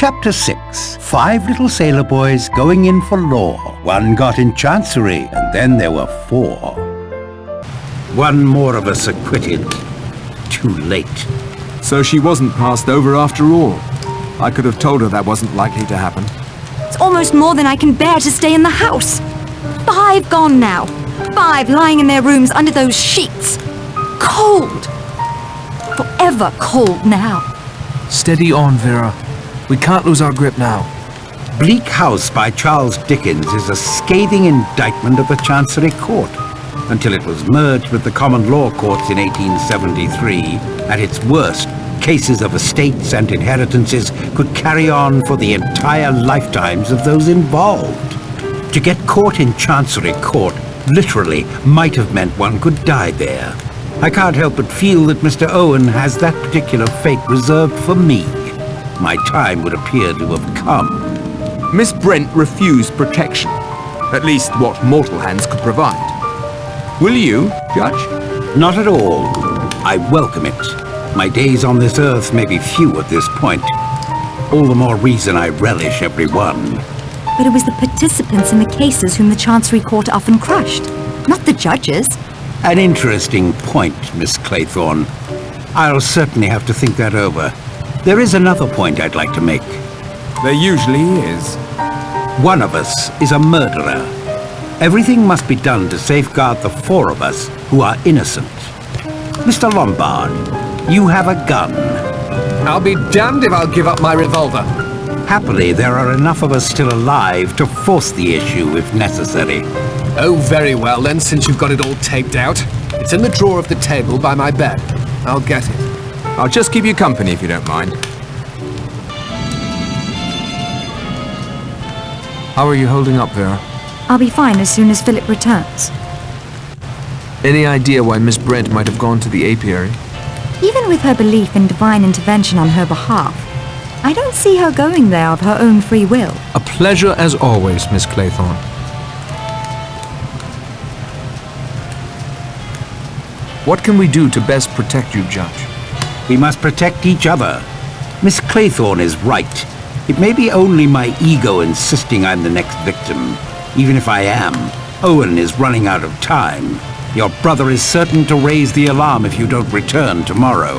Chapter 6. 5 little sailor boys going in for law. One got in chancery, and then there were 4. One more of us acquitted. Too late. So she wasn't passed over after all. I could have told her that wasn't likely to happen. It's almost more than I can bear to stay in the house. 5 gone now. 5 lying in their rooms under those sheets. Cold. Forever cold now. Steady on, Vera. We can't lose our grip now. Bleak House by Charles Dickens is a scathing indictment of the Chancery Court. Until it was merged with the common law courts in 1873, at its worst, cases of estates and inheritances could carry on for the entire lifetimes of those involved. To get caught in Chancery Court literally might have meant one could die there. I can't help but feel that Mr. Owen has that particular fate reserved for me. My time would appear to have come. Miss Brent refused protection. At least what mortal hands could provide. Will you, Judge? Not at all. I welcome it. My days on this earth may be few at this point. All the more reason I relish every one. But it was the participants in the cases whom the Chancery Court often crushed, not the judges. An interesting point, Miss Claythorne. I'll certainly have to think that over. There is another point I'd like to make. There usually is. One of us is a murderer. Everything must be done to safeguard the 4 of us who are innocent. Mr. Lombard, you have a gun. I'll be damned if I'll give up my revolver. Happily, there are enough of us still alive to force the issue if necessary. Oh, very well then, since you've got it all taped out. It's in the drawer of the table by my bed. I'll get it. I'll just keep you company if you don't mind. How are you holding up, Vera? I'll be fine as soon as Philip returns. Any idea why Miss Brent might have gone to the apiary? Even with her belief in divine intervention on her behalf, I don't see her going there of her own free will. A pleasure as always, Miss Claythorne. What can we do to best protect you, Judge? We must protect each other. Miss Claythorne is right. It may be only my ego insisting I'm the next victim. Even if I am, Owen is running out of time. Your brother is certain to raise the alarm if you don't return tomorrow.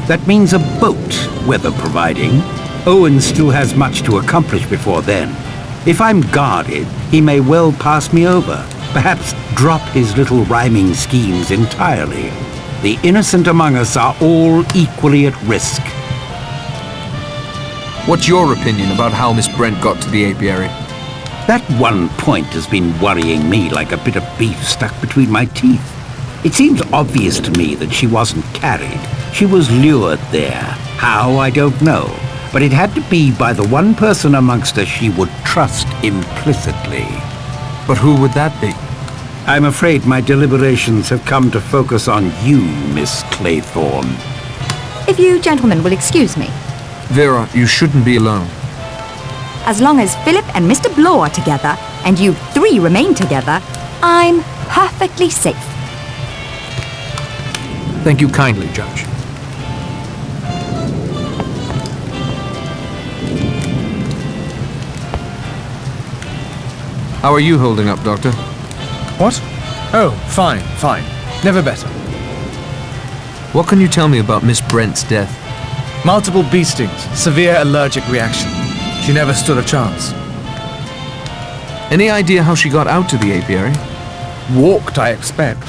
That means a boat, weather providing. Owen still has much to accomplish before then. If I'm guarded, he may well pass me over. Perhaps drop his little rhyming schemes entirely. The innocent among us are all equally at risk. What's your opinion about how Miss Brent got to the apiary? That one point has been worrying me like a bit of beef stuck between my teeth. It seems obvious to me that she wasn't carried. She was lured there. How, I don't know. But it had to be by the one person amongst us she would trust implicitly. But who would that be? I'm afraid my deliberations have come to focus on you, Miss Claythorne. If you gentlemen will excuse me. Vera, you shouldn't be alone. As long as Philip and Mr. Blow are together, and you 3 remain together, I'm perfectly safe. Thank you kindly, Judge. How are you holding up, Doctor? What? Oh, fine. Never better. What can you tell me about Miss Brent's death? Multiple bee stings, severe allergic reaction. She never stood a chance. Any idea how she got out to the apiary? Walked, I expect.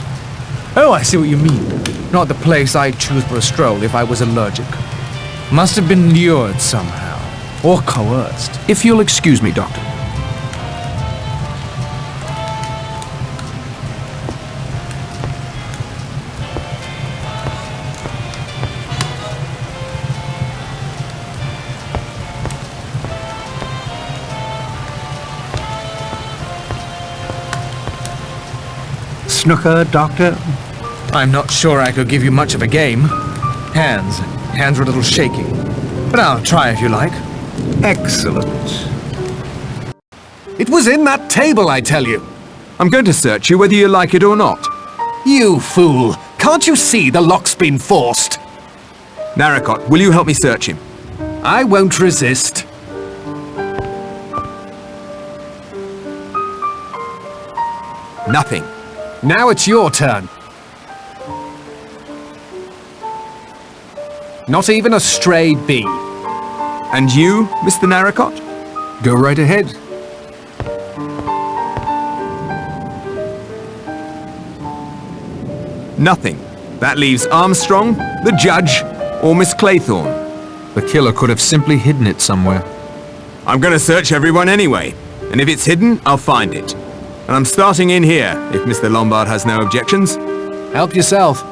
Oh, I see what you mean. Not the place I'd choose for a stroll if I was allergic. Must have been lured somehow. Or coerced. If you'll excuse me, Doctor. Snooker, Doctor? I'm not sure I could give you much of a game. Hands were a little shaky. But I'll try if you like. Excellent. It was in that table, I tell you. I'm going to search you whether you like it or not. You fool! Can't you see the lock's been forced? Narracott, will you help me search him? I won't resist. Nothing. Now it's your turn. Not even a stray bee. And you, Mr. Narracott? Go right ahead. Nothing. That leaves Armstrong, the judge, or Miss Claythorne. The killer could have simply hidden it somewhere. I'm gonna search everyone anyway, and if it's hidden, I'll find it. And I'm starting in here, if Mr. Lombard has no objections. Help yourself.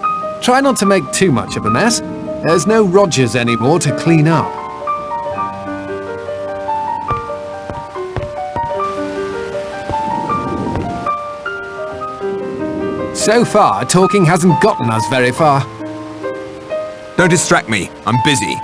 Try not to make too much of a mess. There's no Rogers anymore to clean up. So far, talking hasn't gotten us very far. Don't distract me, I'm busy.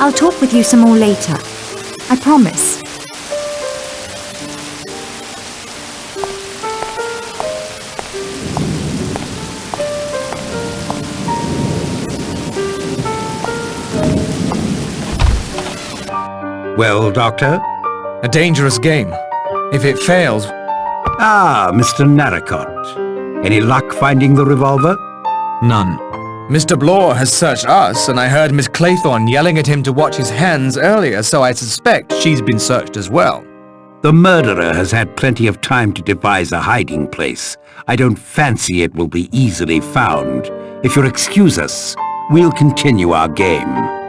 I'll talk with you some more later. I promise. Well, Doctor? A dangerous game. If it fails... Ah, Mr. Narracott. Any luck finding the revolver? None. Mr. Blore has searched us, and I heard Miss Claythorne yelling at him to watch his hands earlier, so I suspect she's been searched as well. The murderer has had plenty of time to devise a hiding place. I don't fancy it will be easily found. If you'll excuse us, we'll continue our game.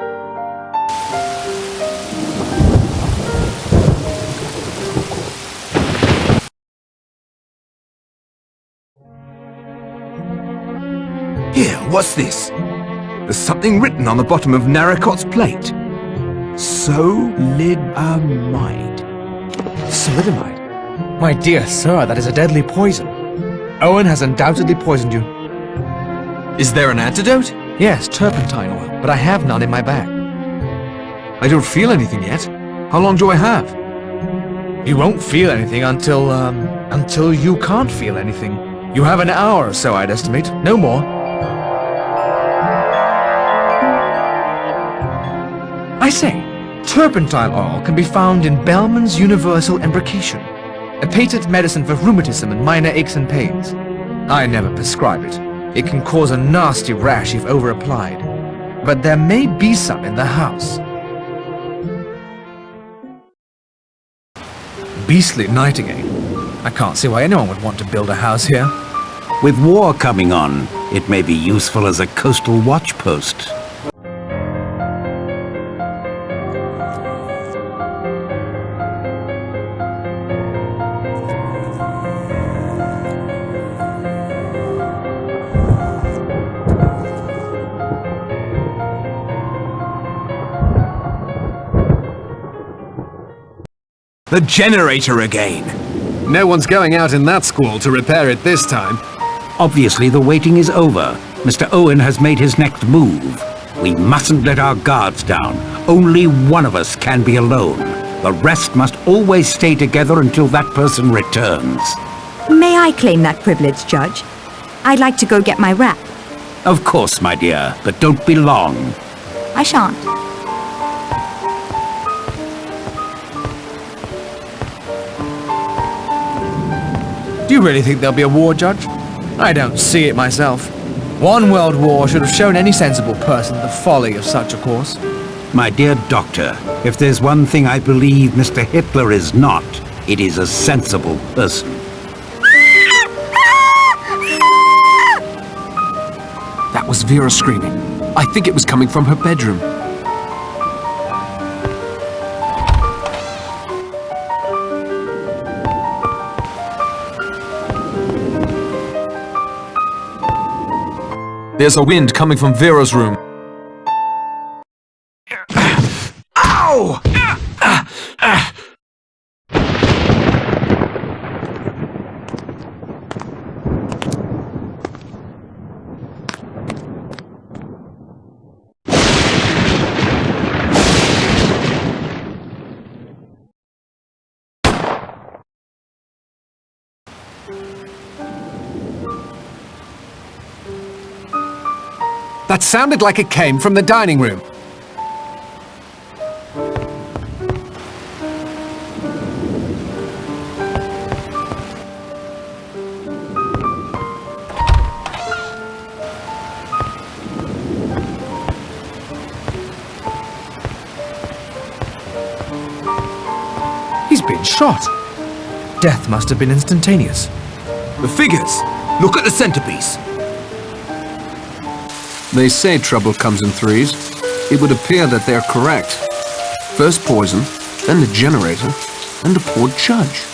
Here, what's this? There's something written on the bottom of Narracott's plate. Solidamide. Solidamide? My dear sir, that is a deadly poison. Owen has undoubtedly poisoned you. Is there an antidote? Yes, turpentine oil, but I have none in my bag. I don't feel anything yet. How long do I have? You won't feel anything until you can't feel anything. You have an hour or so, I'd estimate. No more. I say, turpentine oil can be found in Bellman's Universal Embrocation, a patent medicine for rheumatism and minor aches and pains. I never prescribe it. It can cause a nasty rash if over-applied. But there may be some in the house. Beastly night again. I can't see why anyone would want to build a house here. With war coming on, it may be useful as a coastal watch post. The generator again! No one's going out in that squall to repair it this time. Obviously, the waiting is over. Mr. Owen has made his next move. We mustn't let our guards down. Only one of us can be alone. The rest must always stay together until that person returns. May I claim that privilege, Judge? I'd like to go get my wrap. Of course, my dear, but don't be long. I shan't. Do you really think there'll be a war, Judge? I don't see it myself. One world war should have shown any sensible person the folly of such a course. My dear Doctor, if there's one thing I believe Mr. Hitler is not, it is a sensible person. That was Vera screaming. I think it was coming from her bedroom. There's a wind coming from Vera's room. Ow! That sounded like it came from the dining room. He's been shot. Death must have been instantaneous. The figures! Look at the centerpiece! They say trouble comes in threes. It would appear that they're correct. First poison, then the generator, and the poor judge.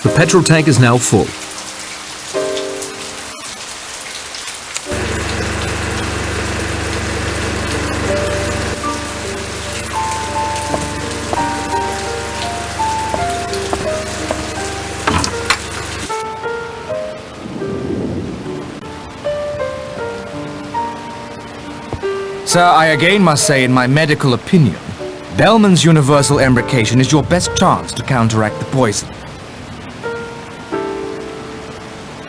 The petrol tank is now full. Sir, I again must say in my medical opinion, Bellman's universal embrocation is your best chance to counteract the poison.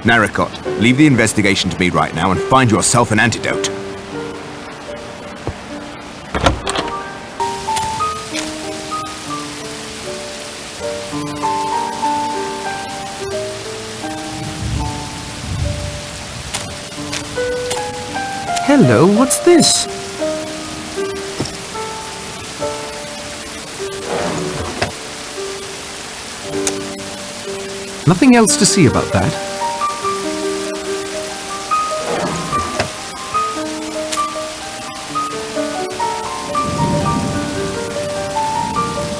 Narracott, leave the investigation to me right now and find yourself an antidote. Hello, what's this? Nothing else to see about that.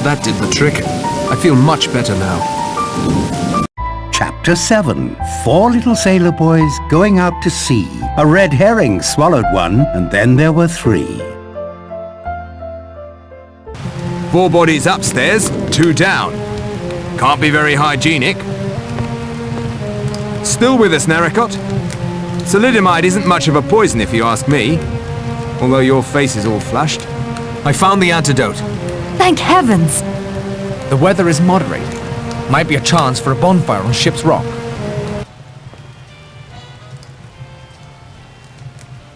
That did the trick. I feel much better now. Chapter 7. 4 little sailor boys going out to sea. A red herring swallowed one, and then there were 3. 4 bodies upstairs, 2 down. Can't be very hygienic. Still with us, Narracott? Thalidomide isn't much of a poison if you ask me. Although your face is all flushed. I found the antidote. Thank heavens! The weather is moderating. Might be a chance for a bonfire on Ship's Rock.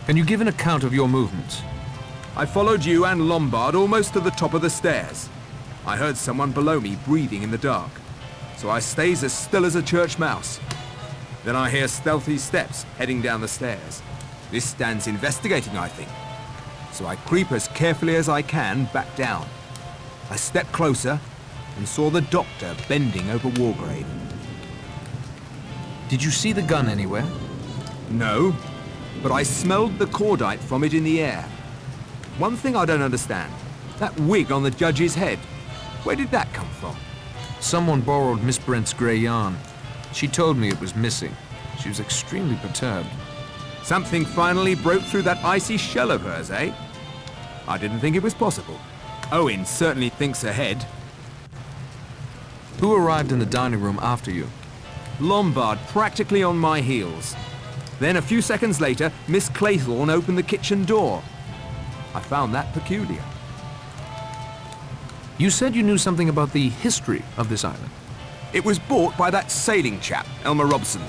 Can you give an account of your movements? I followed you and Lombard almost to the top of the stairs. I heard someone below me breathing in the dark, so I stays as still as a church mouse. Then I hear stealthy steps heading down the stairs. This stands investigating, I think. So I creep as carefully as I can back down. I stepped closer and saw the doctor bending over Wargrave. Did you see the gun anywhere? No, but I smelled the cordite from it in the air. One thing I don't understand, that wig on the judge's head, where did that come from? Someone borrowed Miss Brent's grey yarn. She told me it was missing. She was extremely perturbed. Something finally broke through that icy shell of hers, eh? I didn't think it was possible. Owen certainly thinks ahead. Who arrived in the dining room after you? Lombard practically on my heels. Then a few seconds later, Miss Claythorne opened the kitchen door. I found that peculiar. You said you knew something about the history of this island. It was bought by that sailing chap, Elmer Robson.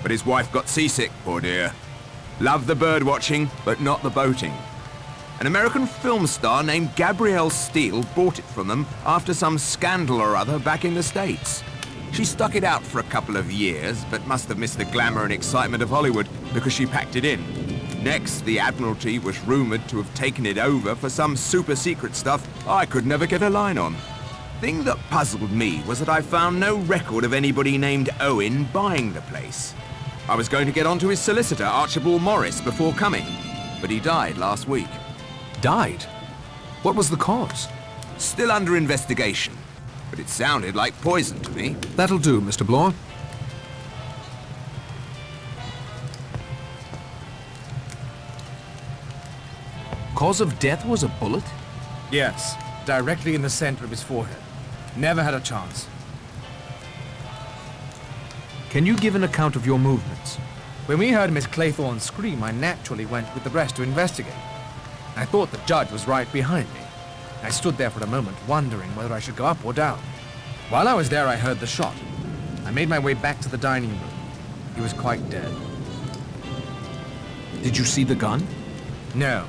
But his wife got seasick, poor dear. Loved the bird watching, but not the boating. An American film star named Gabrielle Steele bought it from them after some scandal or other back in the States. She stuck it out for a couple of years, but must have missed the glamour and excitement of Hollywood because she packed it in. Next, the Admiralty was rumoured to have taken it over for some super-secret stuff I could never get a line on. Thing that puzzled me was that I found no record of anybody named Owen buying the place. I was going to get onto his solicitor, Archibald Morris, before coming, but he died last week. Died? What was the cause? Still under investigation, but it sounded like poison to me. That'll do, Mr. Bloor. cause of death was a bullet? Yes, directly in the center of his forehead. Never had a chance. Can you give an account of your movements? When we heard Miss Claythorne scream, I naturally went with the rest to investigate. I thought the judge was right behind me. I stood there for a moment, wondering whether I should go up or down. While I was there, I heard the shot. I made my way back to the dining room. He was quite dead. Did you see the gun? No.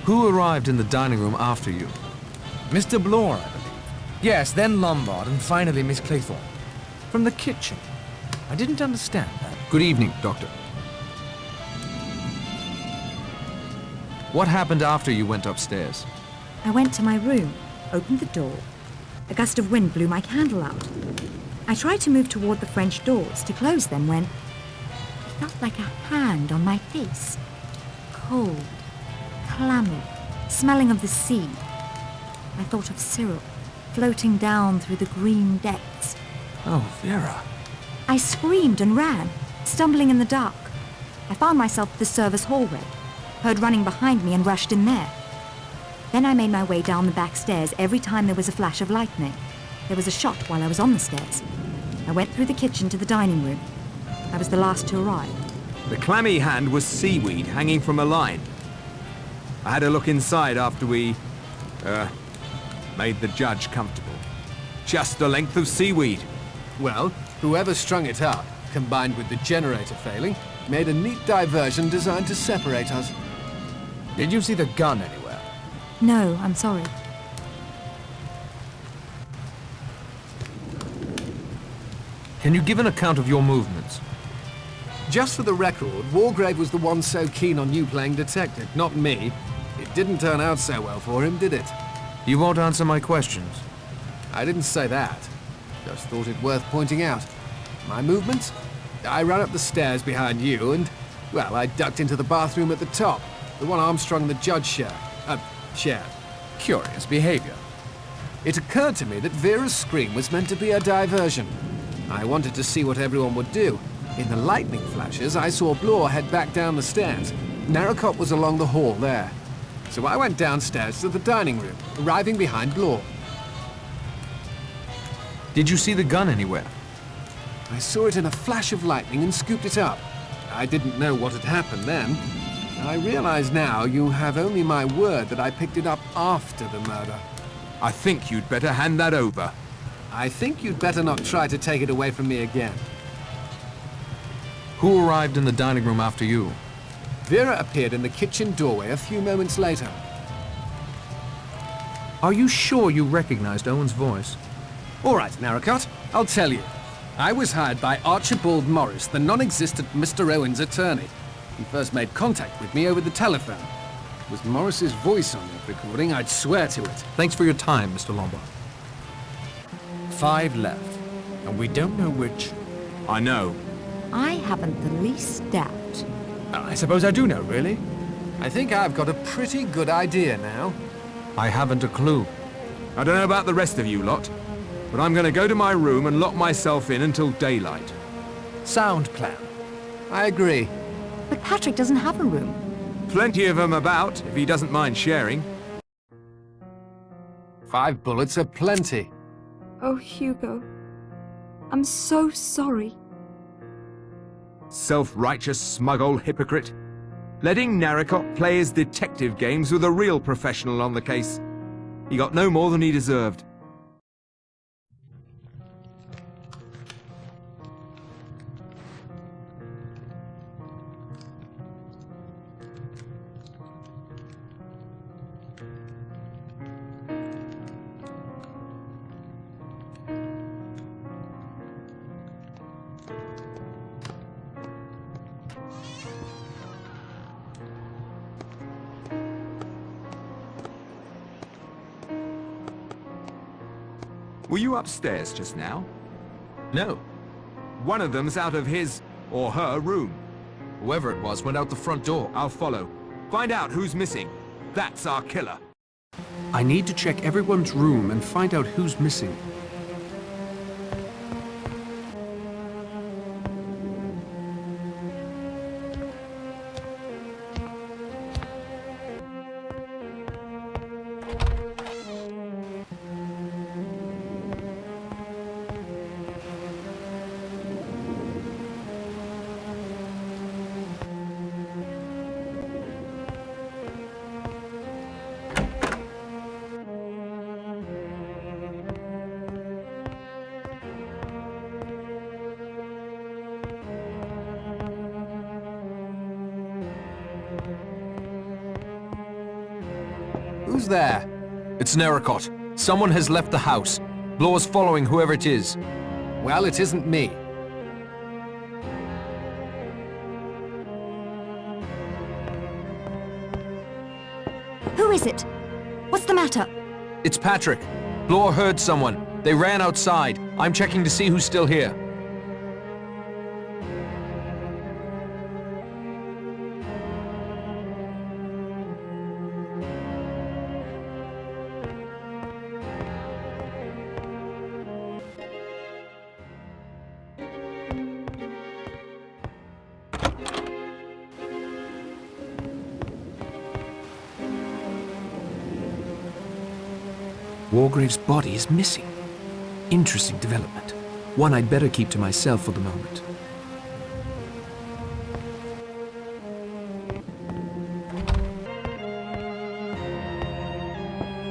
Who arrived in the dining room after you? Mr. Blore, I believe. Yes, then Lombard, and finally Miss Claythorne. From the kitchen. I didn't understand that. Good evening, Doctor. What happened after you went upstairs? I went to my room, opened the door. A gust of wind blew my candle out. I tried to move toward the French doors to close them when it felt like a hand on my face. Cold, clammy, smelling of the sea. I thought of Cyril, floating down through the green depths. Oh, Vera. I screamed and ran, stumbling in the dark. I found myself at the service hallway, heard running behind me and rushed in there. Then I made my way down the back stairs every time there was a flash of lightning. There was a shot while I was on the stairs. I went through the kitchen to the dining room. I was the last to arrive. The clammy hand was seaweed hanging from a line. I had a look inside after we, made the judge comfortable. Just a length of seaweed. Well, whoever strung it up, combined with the generator failing, made a neat diversion designed to separate us. Did you see the gun anywhere? No, I'm sorry. Can you give an account of your movements? Just for the record, Wargrave was the one so keen on you playing detective, not me. It didn't turn out so well for him, did it? You won't answer my questions. I didn't say that. Just thought it worth pointing out. My movements? I ran up the stairs behind you and, well, I ducked into the bathroom at the top. The one Armstrong and the judge shared. Curious behavior. It occurred to me that Vera's scream was meant to be a diversion. I wanted to see what everyone would do. In the lightning flashes, I saw Blore head back down the stairs. Narracott was along the hall there. So I went downstairs to the dining room, arriving behind Blore. Did you see the gun anywhere? I saw it in a flash of lightning and scooped it up. I didn't know what had happened then. I realize now you have only my word that I picked it up after the murder. I think you'd better hand that over. I think you'd better not try to take it away from me again. Who arrived in the dining room after you? Vera appeared in the kitchen doorway a few moments later. Are you sure you recognized Owen's voice? All right, Narracott, I'll tell you. I was hired by Archibald Morris, the non-existent Mr. Owen's attorney. He first made contact with me over the telephone. It was Morris's voice on that recording, I'd swear to it. Thanks for your time, Mr. Lombard. 5 left, and we don't know which. I know. I haven't the least doubt. I suppose I do know, really. I think I've got a pretty good idea now. I haven't a clue. I don't know about the rest of you lot, but I'm going to go to my room and lock myself in until daylight. Sound plan. I agree. But Patrick doesn't have a room. Plenty of them about, if he doesn't mind sharing. 5 bullets are plenty. Oh, Hugo. I'm so sorry. Self-righteous, smug old hypocrite. Letting Narracott play his detective games with a real professional on the case. He got no more than he deserved. Were you upstairs just now? No. One of them's out of his or her room. Whoever it was went out the front door. I'll follow. Find out who's missing. That's our killer. I need to check everyone's room and find out who's missing. Who's there? It's Narracott. Someone has left the house. Blor's following whoever it is. Well, it isn't me. Who is it? What's the matter? It's Patrick. Blor heard someone. They ran outside. I'm checking to see who's still here. Wargrave's body is missing. Interesting development. One I'd better keep to myself for the moment.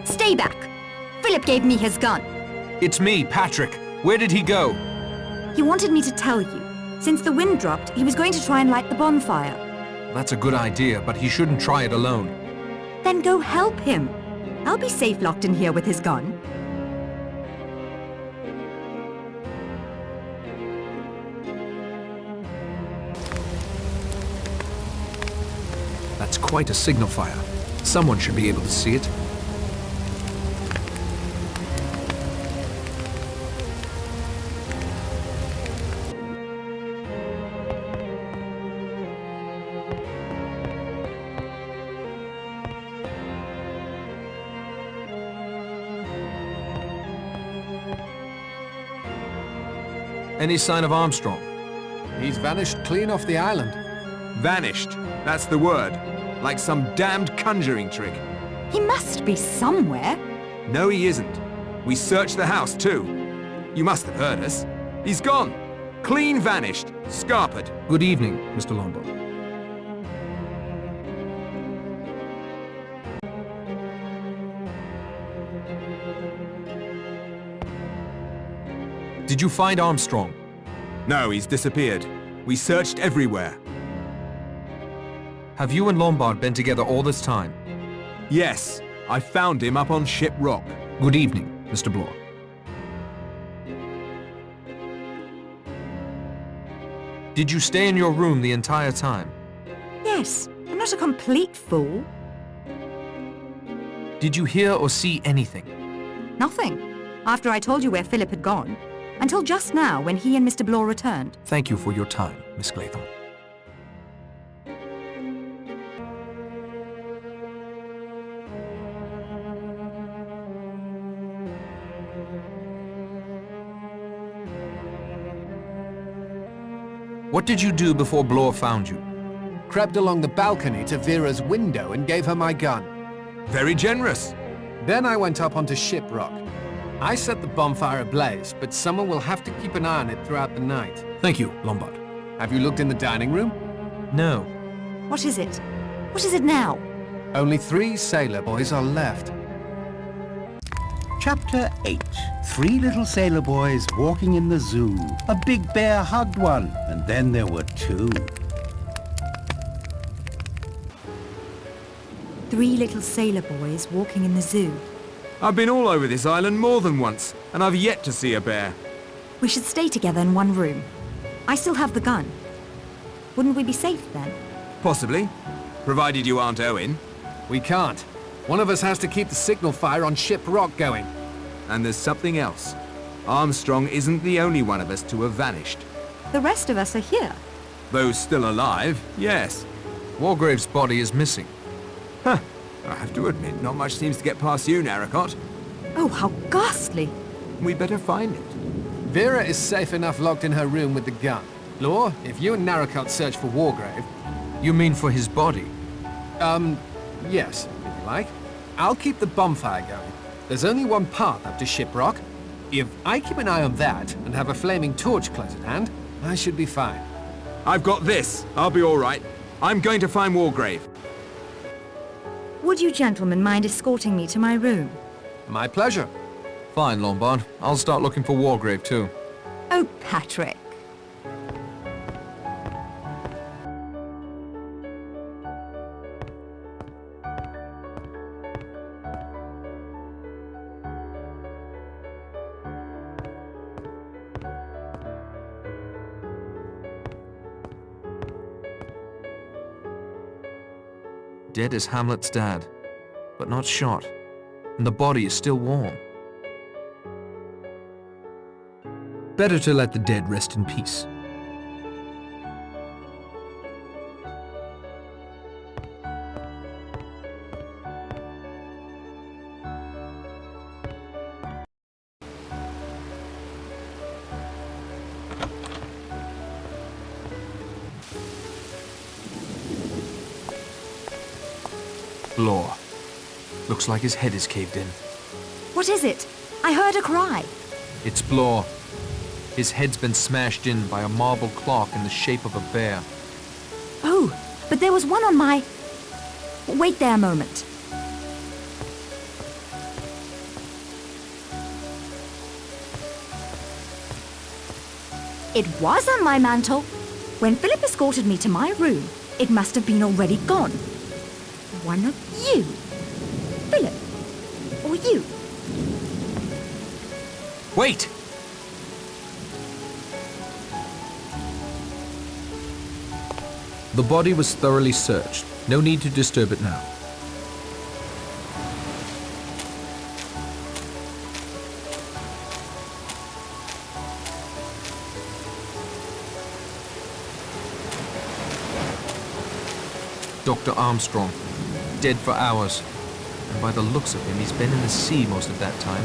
Stay back! Philip gave me his gun. It's me, Patrick. Where did he go? He wanted me to tell you. Since the wind dropped, he was going to try and light the bonfire. That's a good idea, but he shouldn't try it alone. Then go help him. I'll be safe locked in here with his gun. That's quite a signal fire. Someone should be able to see it. Any sign of Armstrong? He's vanished clean off the island. Vanished. That's the word. Like some damned conjuring trick. He must be somewhere. No, he isn't. We searched the house, too. You must have heard us. He's gone. Clean vanished. Scarpered. Good evening, Mr. Lombard. Did you find Armstrong? No, he's disappeared. We searched everywhere. Have you and Lombard been together all this time? Yes, I found him up on Ship Rock. Good evening, Mr. Blor. Did you stay in your room the entire time? Yes, I'm not a complete fool. Did you hear or see anything? Nothing. After I told you where Philip had gone. Until just now, when he and Mr. Blor returned. Thank you for your time, Miss Claythorne. What did you do before Blor found you? Crept along the balcony to Vera's window and gave her my gun. Very generous. Then I went up onto Ship Rock. I set the bonfire ablaze, but someone will have to keep an eye on it throughout the night. Thank you, Lombard. Have you looked in the dining room? No. What is it? What is it now? Only 3 sailor boys are left. Chapter 8. 3 little sailor boys walking in the zoo. A big bear hugged one, and then there were 2. 3 little sailor boys walking in the zoo. I've been all over this island more than once, and I've yet to see a bear. We should stay together in one room. I still have the gun. Wouldn't we be safe then? Possibly. Provided you aren't Owen. We can't. One of us has to keep the signal fire on Ship Rock going. And there's something else. Armstrong isn't the only one of us to have vanished. The rest of us are here. Those still alive, yes. Wargrave's body is missing. Huh. I have to admit, not much seems to get past you, Narracott. Oh, how ghastly. We better find it. Vera is safe enough locked in her room with the gun. Blor, if you and Narracott search for Wargrave... You mean for his body? Yes, if you like. I'll keep the bonfire going. There's only one path up to Ship Rock. If I keep an eye on that and have a flaming torch close at hand, I should be fine. I've got this. I'll be all right. I'm going to find Wargrave. Would you gentlemen mind escorting me to my room? My pleasure. Fine, Lombard. I'll start looking for Wargrave, too. Oh, Patrick. Dead as Hamlet's dad, but not shot, and the body is still warm. Better to let the dead rest in peace. Blore. Looks like his head is caved in. What is it? I heard a cry. It's Blore. His head's been smashed in by a marble clock in the shape of a bear. Oh, but there was one on my... Wait there a moment. It was on my mantle. When Philip escorted me to my room, it must have been already gone. One of you. Philip. Or you. Wait! The body was thoroughly searched. No need to disturb it now. Dr. Armstrong. Dead for hours. And by the looks of him, he's been in the sea most of that time.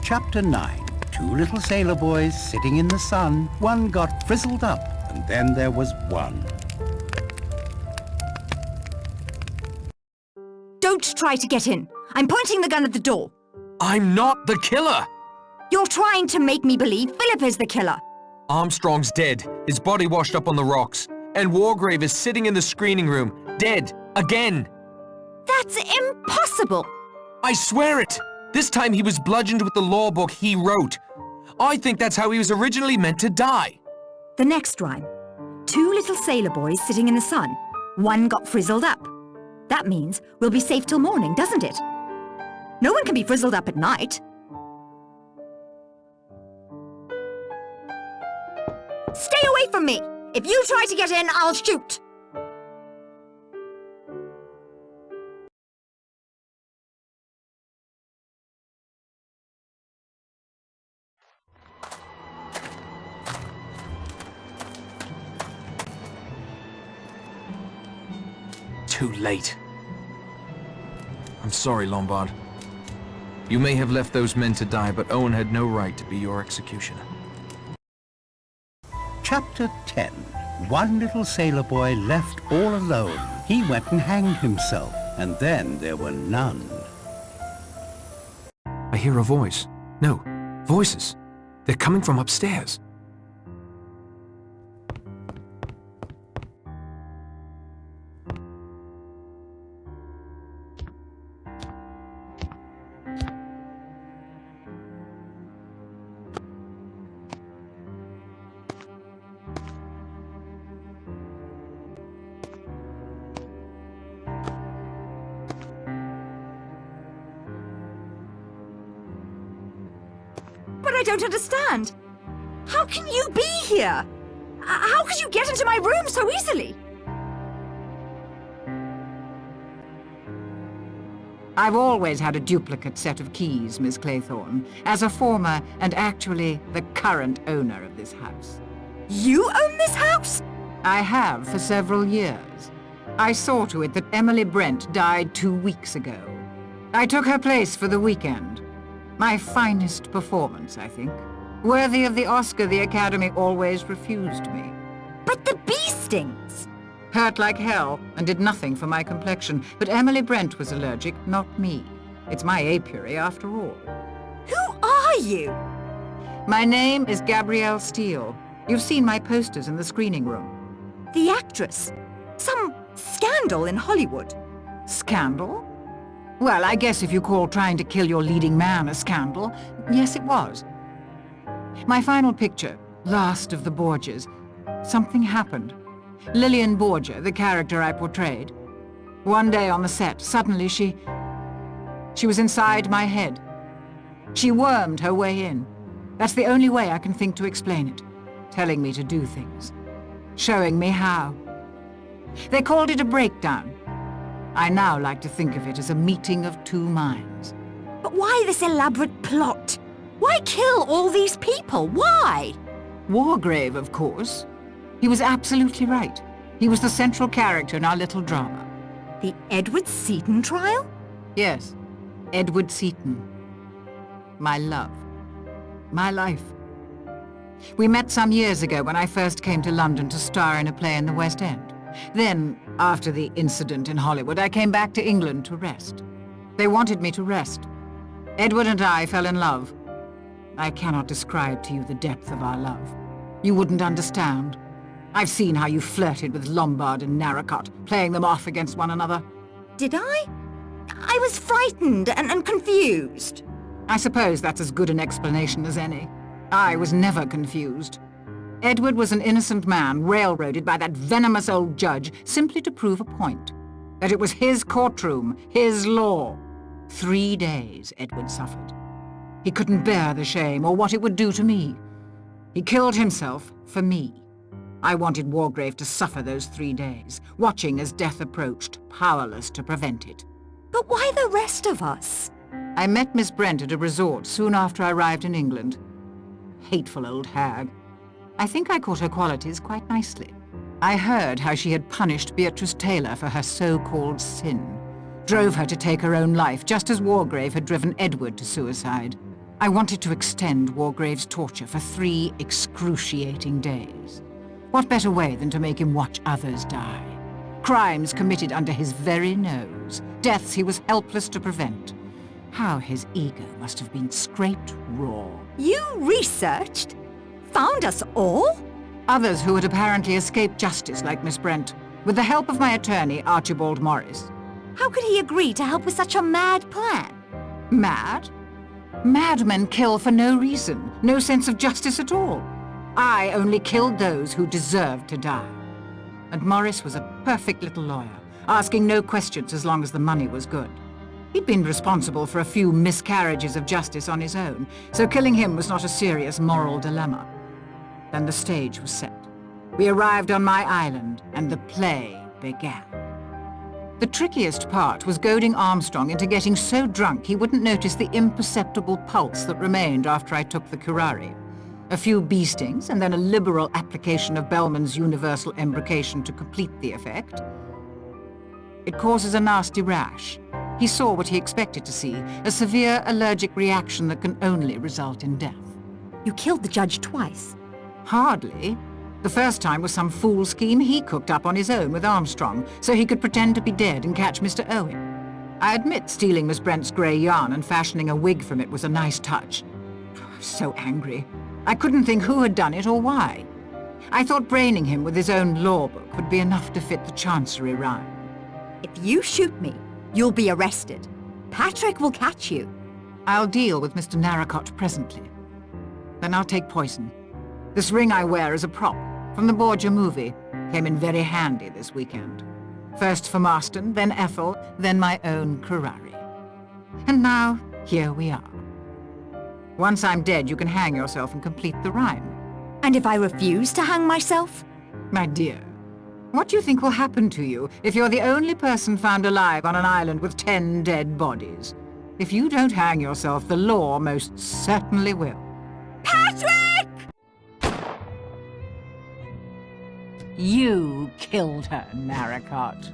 Chapter 9. Two little sailor boys sitting in the sun. One got frizzled up, and then there was one. Don't try to get in. I'm pointing the gun at the door. I'm not the killer! You're trying to make me believe Philip is the killer. Armstrong's dead, his body washed up on the rocks, and Wargrave is sitting in the screening room, dead, again! That's impossible! I swear it! This time he was bludgeoned with the law book he wrote. I think that's how he was originally meant to die. The next rhyme. Two little sailor boys sitting in the sun. One got frizzled up. That means we'll be safe till morning, doesn't it? No one can be frizzled up at night. Stay away from me! If you try to get in, I'll shoot! Too late. I'm sorry, Lombard. You may have left those men to die, but Owen had no right to be your executioner. Chapter 10. One little sailor boy left all alone. He went and hanged himself, and then there were none. I hear a voice. No, voices. They're coming from upstairs. But I don't understand. How can you be here? How could you get into my room so easily? I've always had a duplicate set of keys, Miss Claythorne, as a former and actually the current owner of this house. You own this house? I have for several years. I saw to it that Emily Brent died 2 weeks ago. I took her place for the weekend. My finest performance, I think. Worthy of the Oscar the Academy always refused me. But the bee stings! Hurt like hell and did nothing for my complexion, but Emily Brent was allergic, not me. It's my apiary after all. Who are you? My name is Gabrielle Steele. You've seen my posters in the screening room. The actress. Some scandal in Hollywood. Scandal? Well, I guess if you call trying to kill your leading man a scandal, yes, it was. My final picture, Last of the Borgias, something happened. Lillian Borgia, the character I portrayed. One day on the set, suddenly she was inside my head. She wormed her way in. That's the only way I can think to explain it. Telling me to do things. Showing me how. They called it a breakdown. I now like to think of it as a meeting of two minds. But why this elaborate plot? Why kill all these people? Why? Wargrave, of course. He was absolutely right. He was the central character in our little drama. The Edward Seaton trial? Yes, Edward Seaton. My love. My life. We met some years ago when I first came to London to star in a play in the West End. Then, after the incident in Hollywood, I came back to England to rest. They wanted me to rest. Edward and I fell in love. I cannot describe to you the depth of our love. You wouldn't understand. I've seen how you flirted with Lombard and Narracott, playing them off against one another. Did I? I was frightened and confused. I suppose that's as good an explanation as any. I was never confused. Edward was an innocent man railroaded by that venomous old judge simply to prove a point. That it was his courtroom, his law. 3 days Edward suffered. He couldn't bear the shame or what it would do to me. He killed himself for me. I wanted Wargrave to suffer those 3 days, watching as death approached, powerless to prevent it. But why the rest of us? I met Miss Brent at a resort soon after I arrived in England. Hateful old hag. I think I caught her qualities quite nicely. I heard how she had punished Beatrice Taylor for her so-called sin. Drove her to take her own life, just as Wargrave had driven Edward to suicide. I wanted to extend Wargrave's torture for 3 excruciating days. What better way than to make him watch others die? Crimes committed under his very nose. Deaths he was helpless to prevent. How his ego must have been scraped raw. You researched? Found us all? Others who had apparently escaped justice, like Miss Brent, with the help of my attorney, Archibald Morris. How could he agree to help with such a mad plan? Mad? Madmen kill for no reason, no sense of justice at all. I only killed those who deserved to die. And Morris was a perfect little lawyer, asking no questions as long as the money was good. He'd been responsible for a few miscarriages of justice on his own, so killing him was not a serious moral dilemma. Then the stage was set. We arrived on my island, and the play began. The trickiest part was goading Armstrong into getting so drunk he wouldn't notice the imperceptible pulse that remained after I took the curare. A few bee stings, and then a liberal application of Bellman's universal embrocation to complete the effect. It causes a nasty rash. He saw what he expected to see, a severe allergic reaction that can only result in death. You killed the judge twice. Hardly. The first time was some fool scheme he cooked up on his own with Armstrong, so he could pretend to be dead and catch Mr. Owen. I admit stealing Miss Brent's grey yarn and fashioning a wig from it was a nice touch. I was so angry. I couldn't think who had done it or why. I thought braining him with his own law book would be enough to fit the Chancery rhyme. If you shoot me, you'll be arrested. Patrick will catch you. I'll deal with Mr. Narracott presently. Then I'll take poison. This ring I wear is a prop from the Borgia movie. Came in very handy this weekend. First for Marston, then Ethel, then my own curare. And now, here we are. Once I'm dead, you can hang yourself and complete the rhyme. And if I refuse to hang myself? My dear, what do you think will happen to you if you're the only person found alive on an island with 10 dead bodies? If you don't hang yourself, the law most certainly will. Patrick! You killed her, Narracott.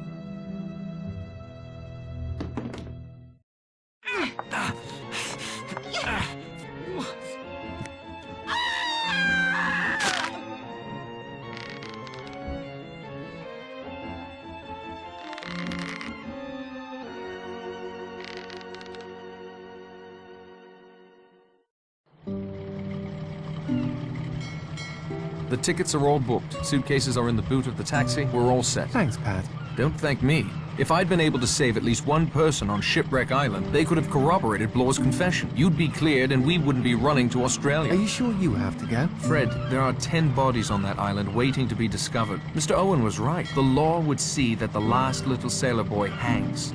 The tickets are all booked. Suitcases are in the boot of the taxi. We're all set. Thanks, Pat. Don't thank me. If I'd been able to save at least one person on Shipwreck Island, they could have corroborated Blor's confession. You'd be cleared and we wouldn't be running to Australia. Are you sure you have to go? Fred, there are 10 bodies on that island waiting to be discovered. Mr. Owen was right. The law would see that the last little sailor boy hangs.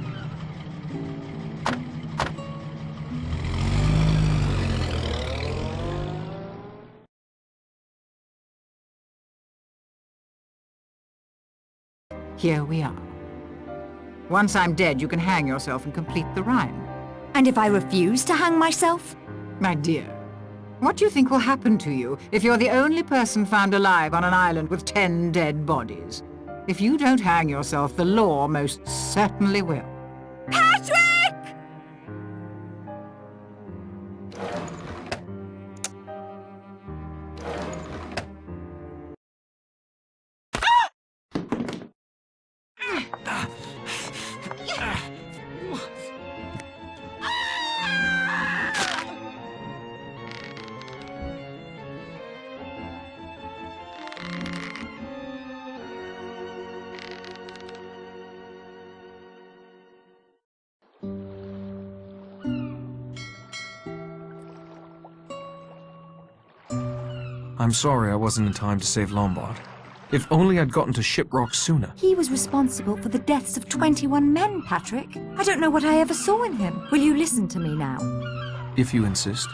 Here we are. Once I'm dead, you can hang yourself and complete the rhyme. And if I refuse to hang myself? My dear, what do you think will happen to you if you're the only person found alive on an island with 10 dead bodies? If you don't hang yourself, the law most certainly will. Patrick! I'm sorry I wasn't in time to save Lombard. If only I'd gotten to Shiprock sooner. He was responsible for the deaths of 21 men, Patrick. I don't know what I ever saw in him. Will you listen to me now? If you insist.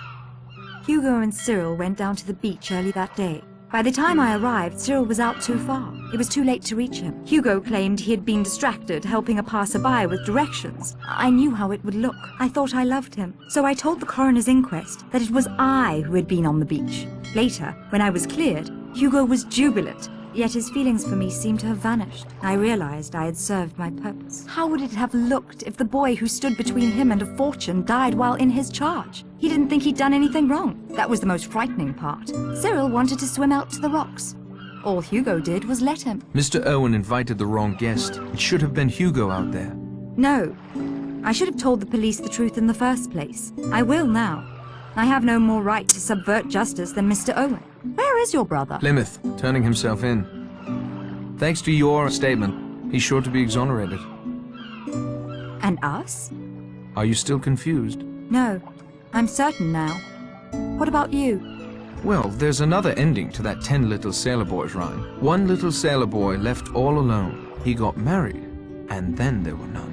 Hugo and Cyril went down to the beach early that day. By the time I arrived, Cyril was out too far. It was too late to reach him. Hugo claimed he had been distracted helping a passerby with directions. I knew how it would look. I thought I loved him. So I told the coroner's inquest that it was I who had been on the beach. Later, when I was cleared, Hugo was jubilant. Yet his feelings for me seemed to have vanished. I realized I had served my purpose. How would it have looked if the boy who stood between him and a fortune died while in his charge? He didn't think he'd done anything wrong. That was the most frightening part. Cyril wanted to swim out to the rocks. All Hugo did was let him. Mr. Owen invited the wrong guest. It should have been Hugo out there. No. I should have told the police the truth in the first place. I will now. I have no more right to subvert justice than Mr. Owen. Where is your brother? Plymouth, turning himself in. Thanks to your statement, he's sure to be exonerated. And us? Are you still confused? No. I'm certain now. What about you? Well, there's another ending to that 10 little sailor boys rhyme. One little sailor boy left all alone. He got married, and then there were none.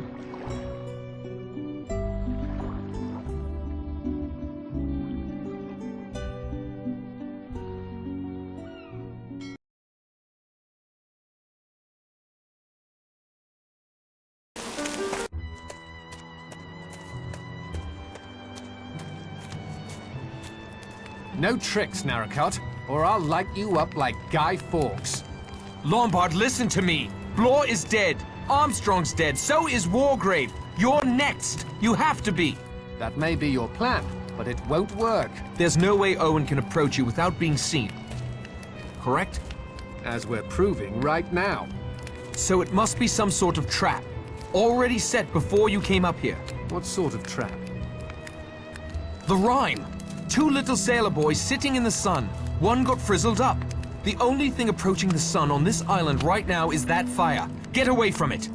No tricks, Narracott, or I'll light you up like Guy Fawkes. Lombard, listen to me. Blore is dead. Armstrong's dead. So is Wargrave. You're next. You have to be. That may be your plan, but it won't work. There's no way Owen can approach you without being seen. Correct? As we're proving right now. So it must be some sort of trap. Already set before you came up here. What sort of trap? The rhyme. 2 little sailor boys sitting in the sun. One got frizzled up. The only thing approaching the sun on this island right now is that fire. Get away from it.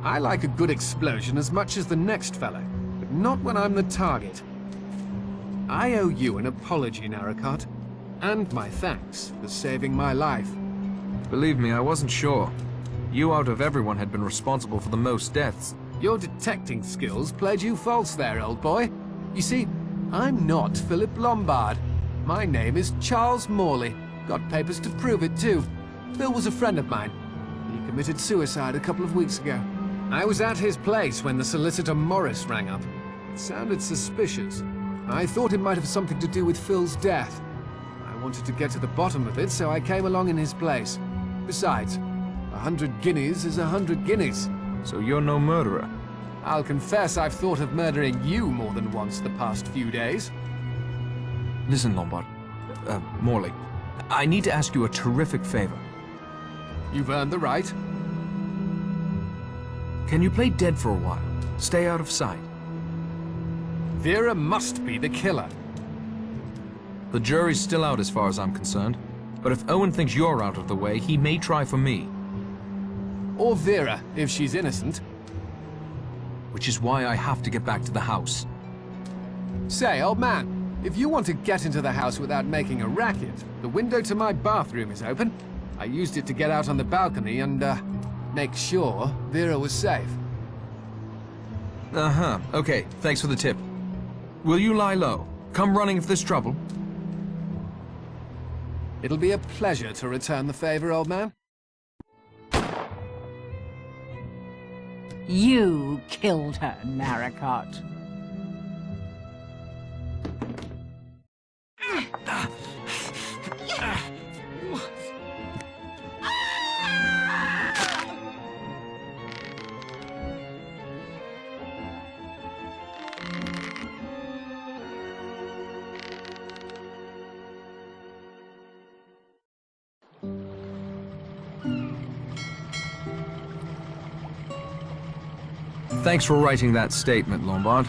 I like a good explosion as much as the next fella, but not when I'm the target. I owe you an apology, Narracott, and my thanks for saving my life. Believe me, I wasn't sure. You out of everyone had been responsible for the most deaths. Your detecting skills played you false there, old boy. You see, I'm not Philip Lombard. My name is Charles Morley. Got papers to prove it, too. Phil was a friend of mine. He committed suicide a couple of weeks ago. I was at his place when the solicitor Morris rang up. It sounded suspicious. I thought it might have something to do with Phil's death. I wanted to get to the bottom of it, so I came along in his place. Besides, 100 guineas is 100 guineas. So you're no murderer? I'll confess I've thought of murdering you more than once the past few days. Listen, Lombard. Morley. I need to ask you a terrific favor. You've earned the right. Can you play dead for a while? Stay out of sight. Vera must be the killer. The jury's still out as far as I'm concerned. But if Owen thinks you're out of the way, he may try for me. Or Vera, if she's innocent. Which is why I have to get back to the house. Say, old man, if you want to get into the house without making a racket, the window to my bathroom is open. I used it to get out on the balcony and, make sure Vera was safe. Uh-huh. Okay, thanks for the tip. Will you lie low? Come running if there's trouble. It'll be a pleasure to return the favor, old man. You killed her, Narracott. Thanks for writing that statement, Lombard.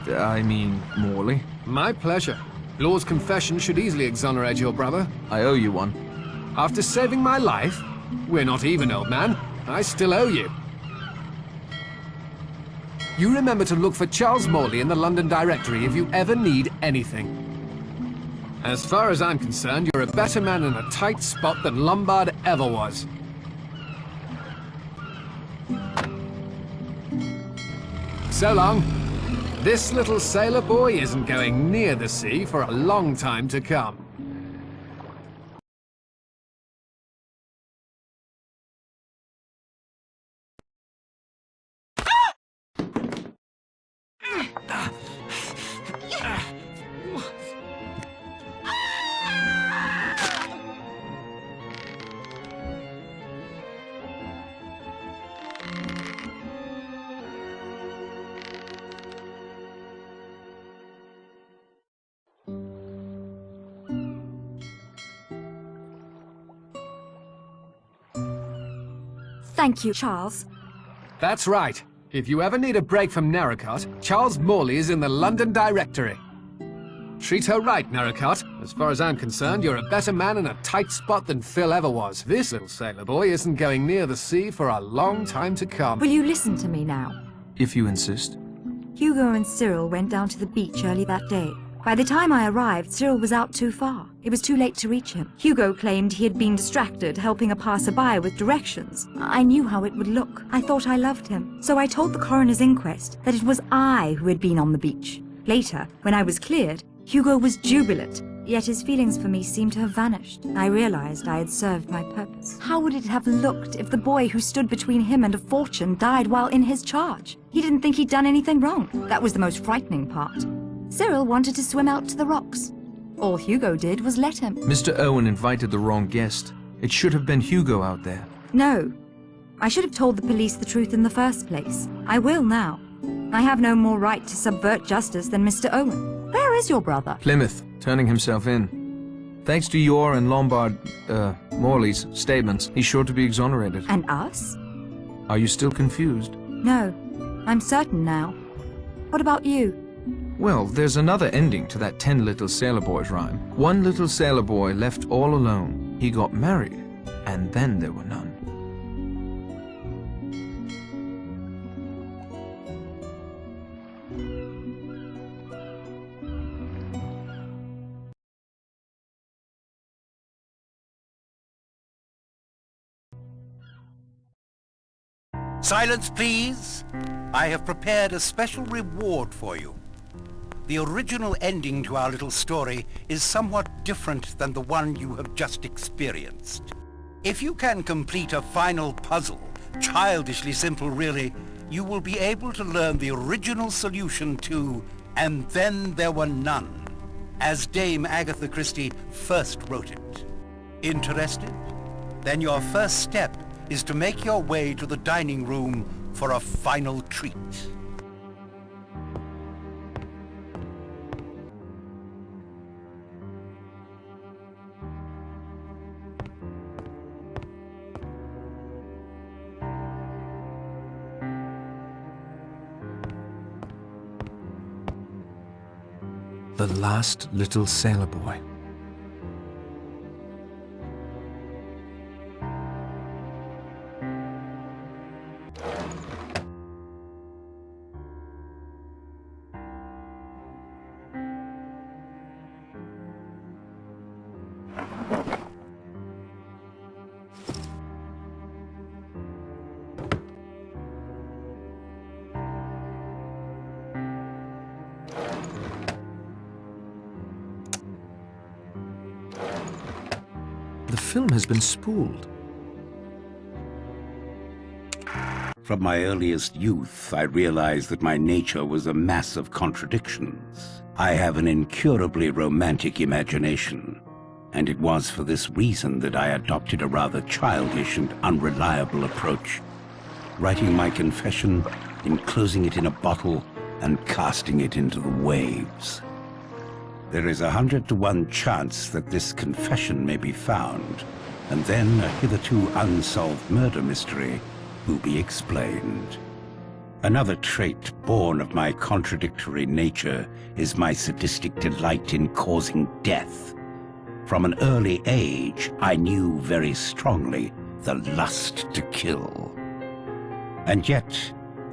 I mean, Morley. My pleasure. Law's confession should easily exonerate your brother. I owe you one. After saving my life? We're not even, old man. I still owe you. You remember to look for Charles Morley in the London directory if you ever need anything. As far as I'm concerned, you're a better man in a tight spot than Lombard ever was. So long. This little sailor boy isn't going near the sea for a long time to come. Thank you, Charles. That's right. If you ever need a break from Narracott, Charles Morley is in the London directory. Treat her right, Narracott. As far as I'm concerned, you're a better man in a tight spot than Phil ever was. This little sailor boy isn't going near the sea for a long time to come. Will you listen to me now? If you insist. Hugo and Cyril went down to the beach early that day. By the time I arrived, Cyril was out too far. It was too late to reach him. Hugo claimed he had been distracted helping a passerby with directions. I knew how it would look. I thought I loved him. So I told the coroner's inquest that it was I who had been on the beach. Later, when I was cleared, Hugo was jubilant, yet his feelings for me seemed to have vanished. I realized I had served my purpose. How would it have looked if the boy who stood between him and a fortune died while in his charge? He didn't think he'd done anything wrong. That was the most frightening part. Cyril wanted to swim out to the rocks. All Hugo did was let him. Mr. Owen invited the wrong guest. It should have been Hugo out there. No. I should have told the police the truth in the first place. I will now. I have no more right to subvert justice than Mr. Owen. Where is your brother? Plymouth, turning himself in. Thanks to your and Morley's statements, he's sure to be exonerated. And us? Are you still confused? No. I'm certain now. What about you? Well, there's another ending to that 10 little sailor boys rhyme. One little sailor boy left all alone. He got married, and then there were none. Silence, please. I have prepared a special reward for you. The original ending to our little story is somewhat different than the one you have just experienced. If you can complete a final puzzle, childishly simple really, you will be able to learn the original solution to "And Then There Were None," as Dame Agatha Christie first wrote it. Interested? Then your first step is to make your way to the dining room for a final treat. The last little sailor boy. film has been spooled. From my earliest youth, I realized that my nature was a mass of contradictions. I have an incurably romantic imagination, and it was for this reason that I adopted a rather childish and unreliable approach, writing my confession, enclosing it in a bottle, and casting it into the waves. There is 100 to 1 chance that this confession may be found, and then a hitherto unsolved murder mystery will be explained. Another trait born of my contradictory nature is my sadistic delight in causing death. From an early age, I knew very strongly the lust to kill. And yet,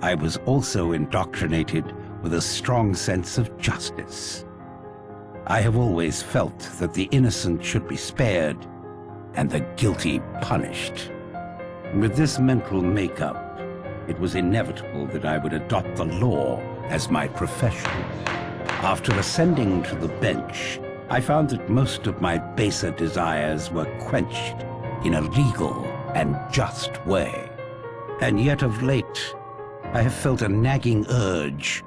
I was also indoctrinated with a strong sense of justice. I have always felt that the innocent should be spared and the guilty punished. With this mental makeup, it was inevitable that I would adopt the law as my profession. After ascending to the bench, I found that most of my baser desires were quenched in a legal and just way. And yet of late, I have felt a nagging urge,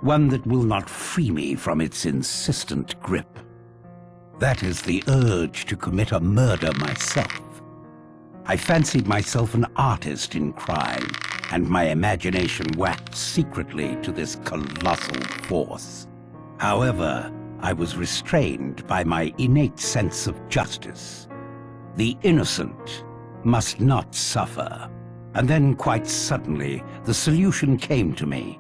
one that will not free me from its insistent grip. That is the urge to commit a murder myself. I fancied myself an artist in crime, and my imagination waxed secretly to this colossal force. However, I was restrained by my innate sense of justice. The innocent must not suffer. And then, quite suddenly, the solution came to me.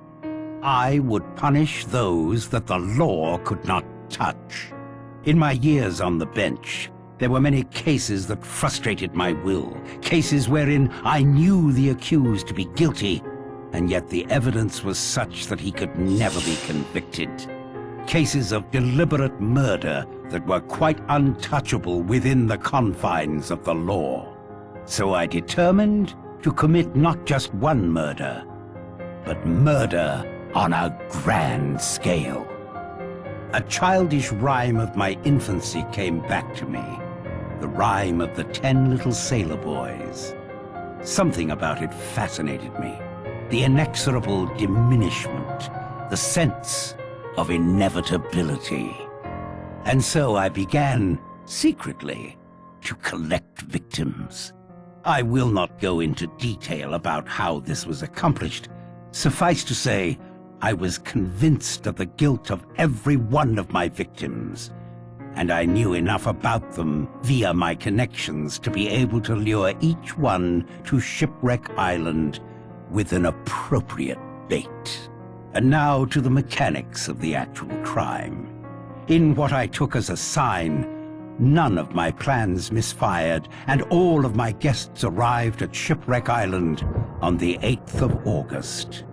I would punish those that the law could not touch. In my years on the bench, there were many cases that frustrated my will, cases wherein I knew the accused to be guilty, and yet the evidence was such that he could never be convicted. Cases of deliberate murder that were quite untouchable within the confines of the law. So I determined to commit not just one murder, but murder on a grand scale. A childish rhyme of my infancy came back to me. The rhyme of the 10 little sailor boys. Something about it fascinated me. The inexorable diminishment, the sense of inevitability. And so I began, secretly, to collect victims. I will not go into detail about how this was accomplished. Suffice to say, I was convinced of the guilt of every one of my victims, and I knew enough about them via my connections to be able to lure each one to Shipwreck Island with an appropriate bait. And now to the mechanics of the actual crime. In what I took as a sign, none of my plans misfired, and all of my guests arrived at Shipwreck Island on the 8th of August.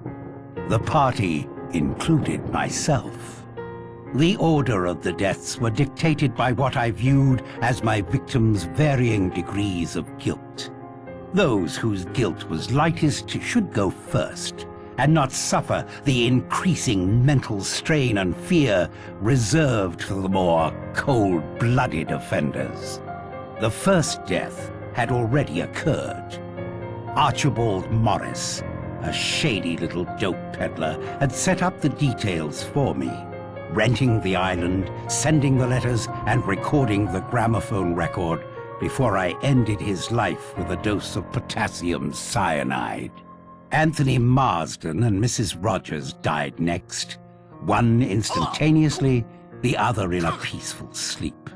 The party included myself. The order of the deaths were dictated by what I viewed as my victims' varying degrees of guilt. Those whose guilt was lightest should go first, and not suffer the increasing mental strain and fear reserved for the more cold-blooded offenders. The first death had already occurred. Archibald Morris, a shady little dope peddler, had set up the details for me, renting the island, sending the letters, and recording the gramophone record before I ended his life with a dose of potassium cyanide. Anthony Marsden and Mrs. Rogers died next, one instantaneously, the other in a peaceful sleep.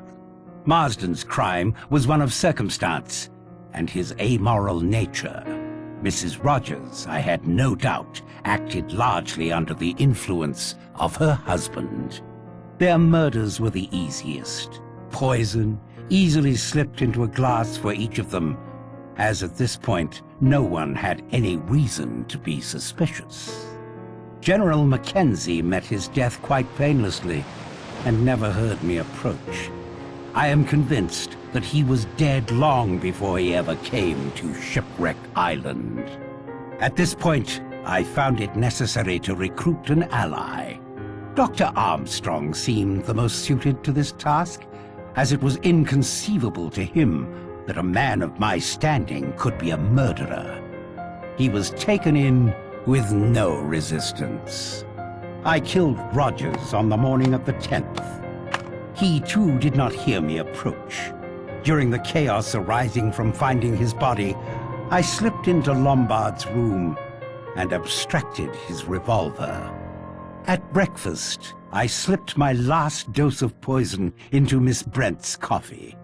Marsden's crime was one of circumstance and his amoral nature. Mrs. Rogers, I had no doubt, acted largely under the influence of her husband. Their murders were the easiest. Poison, easily slipped into a glass for each of them, as at this point no one had any reason to be suspicious. General Mackenzie met his death quite painlessly and never heard me approach. I am convinced that he was dead long before he ever came to Shipwreck Island. At this point, I found it necessary to recruit an ally. Dr. Armstrong seemed the most suited to this task, as it was inconceivable to him that a man of my standing could be a murderer. He was taken in with no resistance. I killed Rogers on the morning of the 10th. He too did not hear me approach. During the chaos arising from finding his body, I slipped into Lombard's room and abstracted his revolver. At breakfast, I slipped my last dose of poison into Miss Brent's coffee.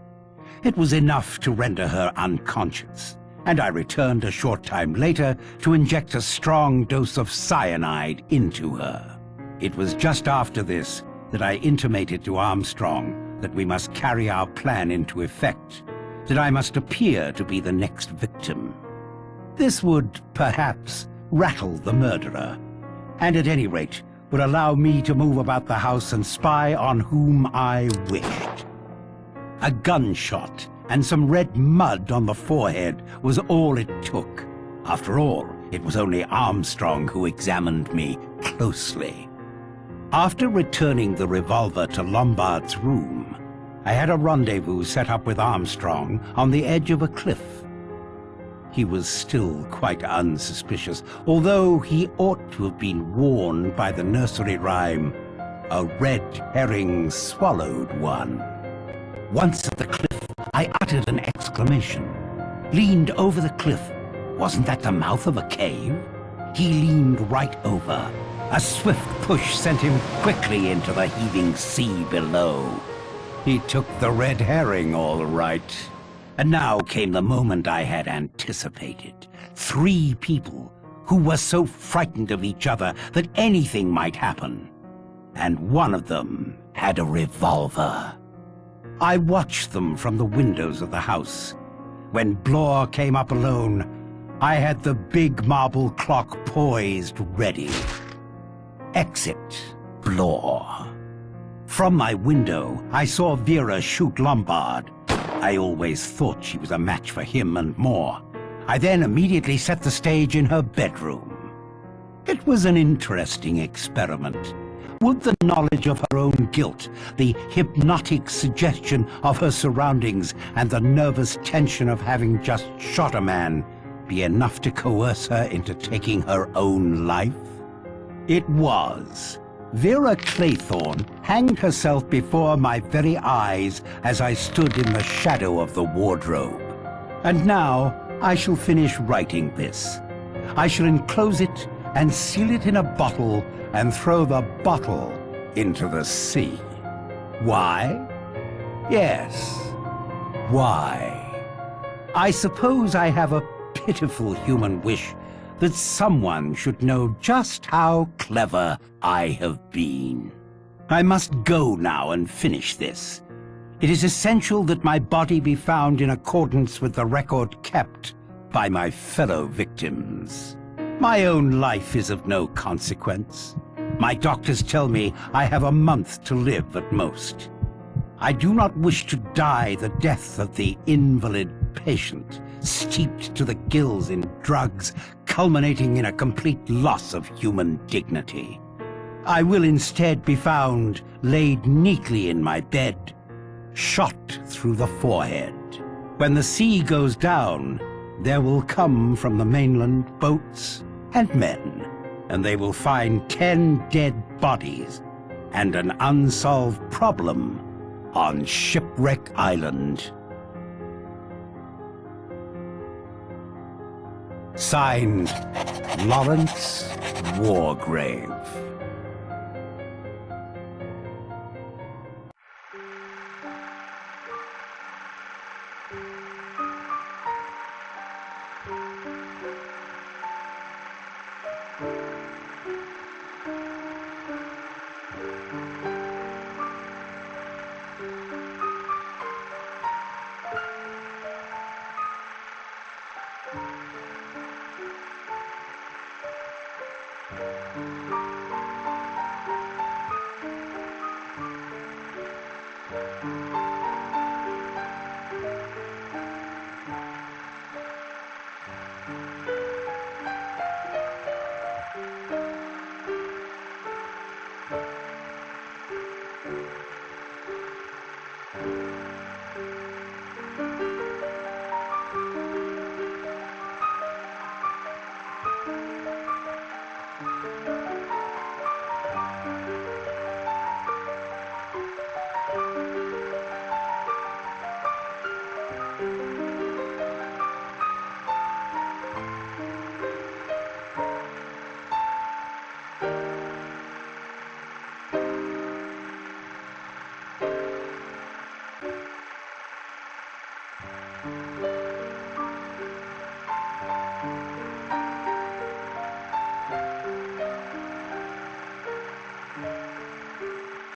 It was enough to render her unconscious, and I returned a short time later to inject a strong dose of cyanide into her. It was just after this that I intimated to Armstrong that we must carry our plan into effect, that I must appear to be the next victim. This would, perhaps, rattle the murderer, and at any rate would allow me to move about the house and spy on whom I wished. A gunshot and some red mud on the forehead was all it took. After all, it was only Armstrong who examined me closely. After returning the revolver to Lombard's room, I had a rendezvous set up with Armstrong on the edge of a cliff. He was still quite unsuspicious, although he ought to have been warned by the nursery rhyme, "A red herring swallowed one." Once at the cliff, I uttered an exclamation, leaned over the cliff. Wasn't that the mouth of a cave? He leaned right over. A swift push sent him quickly into the heaving sea below. He took the red herring all right. And now came the moment I had anticipated. 3 people who were so frightened of each other that anything might happen. And one of them had a revolver. I watched them from the windows of the house. When Blore came up alone, I had the big marble clock poised ready. Exit, Blore. From my window, I saw Vera shoot Lombard. I always thought she was a match for him and more. I then immediately set the stage in her bedroom. It was an interesting experiment. Would the knowledge of her own guilt, the hypnotic suggestion of her surroundings, and the nervous tension of having just shot a man be enough to coerce her into taking her own life? It was. Vera Claythorne hanged herself before my very eyes as I stood in the shadow of the wardrobe. And now I shall finish writing this. I shall enclose it and seal it in a bottle and throw the bottle into the sea. Why? Yes. Why? I suppose I have a pitiful human wish that someone should know just how clever I have been. I must go now and finish this. It is essential that my body be found in accordance with the record kept by my fellow victims. My own life is of no consequence. My doctors tell me I have a month to live at most. I do not wish to die the death of the invalid patient, steeped to the gills in drugs, culminating in a complete loss of human dignity. I will instead be found laid neatly in my bed, shot through the forehead. When the sea goes down, there will come from the mainland boats and men, and they will find 10 dead bodies and an unsolved problem on Shipwreck Island. Signed, Lawrence Wargrave.